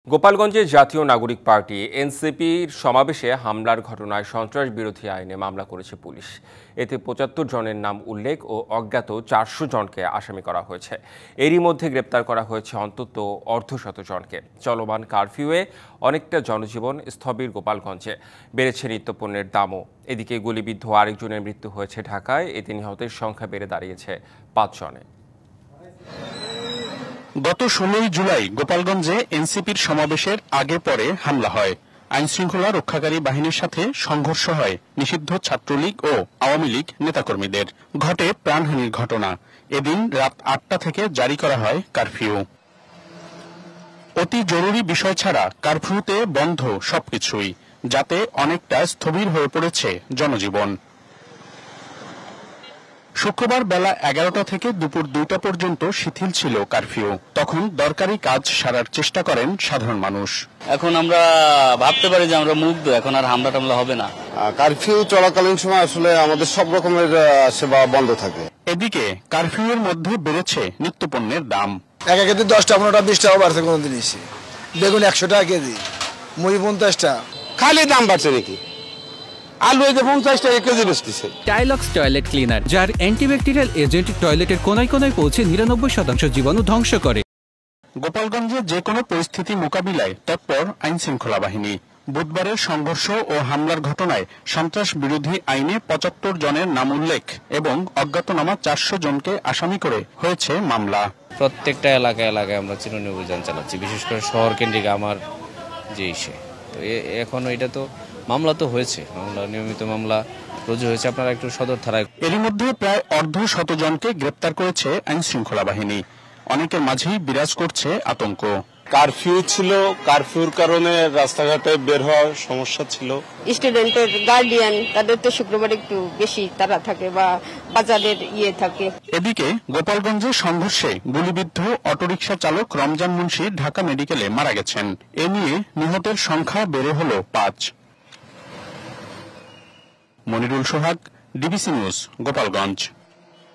গোপালগঞ্জে জাতীয় নাগরিক পার্টি এনসিপির সমাবেশে হামলার ঘটনায় সন্ত্রাস বিরোধী আইনে মামলা করেছে পুলিশ। এতে ৭৫ জনের নাম উল্লেখ ও অজ্ঞাত ৪০০ জনকে আসামি করা হয়েছে। এরই মধ্যে গ্রেপ্তার করা হয়েছে অন্তত অর্ধশত জনকে। চলমান কারফিউয়ে অনেকটা জনজীবন স্থবির গোপালগঞ্জে, বেড়েছে নিত্যপণ্যের দামও। এদিকে গুলিবিদ্ধ আরেকজনের মৃত্যু হয়েছে ঢাকায়। এতে নিহতের সংখ্যা বেড়ে দাঁড়িয়েছে ৫ জনে। গত ১৬ জুলাই গোপালগঞ্জে এনসিপির সমাবেশের আগে পরে হামলা হয়। আইনশৃঙ্খলা রক্ষাকারী বাহিনীর সাথে সংঘর্ষ হয় নিষিদ্ধ ছাত্রলীগ ও আওয়ামী লীগ নেতাকর্মীদের। ঘটে প্রাণহানির ঘটনা। এদিন রাত ৮টা থেকে জারি করা হয় কারফিউ। অতি জরুরি বিষয় ছাড়া কারফিউতে বন্ধ সবকিছুই, যাতে অনেকটা স্থবির হয়ে পড়েছে জনজীবন। শুক্রবার বেলা ১১টা থেকে দুপুর ২টা পর্যন্ত শিথিল ছিল কারফিউ। তখন দরকারি কাজ সারার চেষ্টা করেন সাধারণ মানুষ। এখন আমরা ভাবতে পারি যে আমরা মুগ্ধ, এখন আর হামলা টামলা হবে না। কারফিউ চলাকালীন সময় আসলে আমাদের সব রকমের সেবা বন্ধ থাকে। এদিকে কারফিউয়ের মধ্যে বেড়েছে নিত্যপণ্যের দাম। এক কেজি 10টা 15টা 20 টাকা বাড়ছে কোন জিনিসে। বেগুন 100 টাকা কেজি, মুড়ি 50 টাকা। খালি দাম বাড়ছে নাকি? আলু 50 টাকা কেজি বেচতেছে। টাইলক্স টয়লেট ক্লিনার, যার অ্যান্টিব্যাকটেরিয়াল এজেন্ট টয়লেটের কোনায় কোনায় পৌঁছে ৯৯% জীবাণু ধ্বংস করে। গোপালগঞ্জে যে কোনো পরিস্থিতি মোকাবিলায় তৎপর আইন শৃঙ্খলা বাহিনী। বুধবারের সংঘর্ষ ও হামলার ঘটনায় সন্ত্রাস বিরোধী আইনে ৭৫ জনের নাম উল্লেখ এবং অজ্ঞাতনামা ৪০০ জনকে আসামি করে হয়েছে মামলা। প্রত্যেকটা এলাকায় আমরা চিরুনি অভিযান চালাচ্ছি, বিশেষ করে শহর কেন্দ্রিক আমার যে ইসে। তো এখন এটা তো মামলা তো হয়েছে, মামলা নিয়মিত মামলা রুজু হয়েছে আপনারা একটু সদর থানায়। এরই মধ্যে প্রায় অর্ধশত জনকে গ্রেপ্তার করেছে আইন শৃঙ্খলা বাহিনী। অনেকের মাঝেই বিরাজ করছে আতঙ্ক। কারফিউ ছিল, কারফিউর কারণে রাস্তাঘাটে বের হওয়ার সমস্যা ছিল। স্টুডেন্টের গার্ডিয়ান তাদের তো শুক্রবার একটু বেশি তারা থাকে বা বাজারের থাকে। এদিকে গোপালগঞ্জে সংঘর্ষে গুলিবিদ্ধ অটোরিকশা চালক রমজান মুন্সি ঢাকা মেডিকেলে মারা গেছেন। এ নিয়ে নিহতের সংখ্যা বেড়ে হল ৫। মনিরুল সোহাগ, ডিবিসি নিউজ, গোপালগঞ্জ।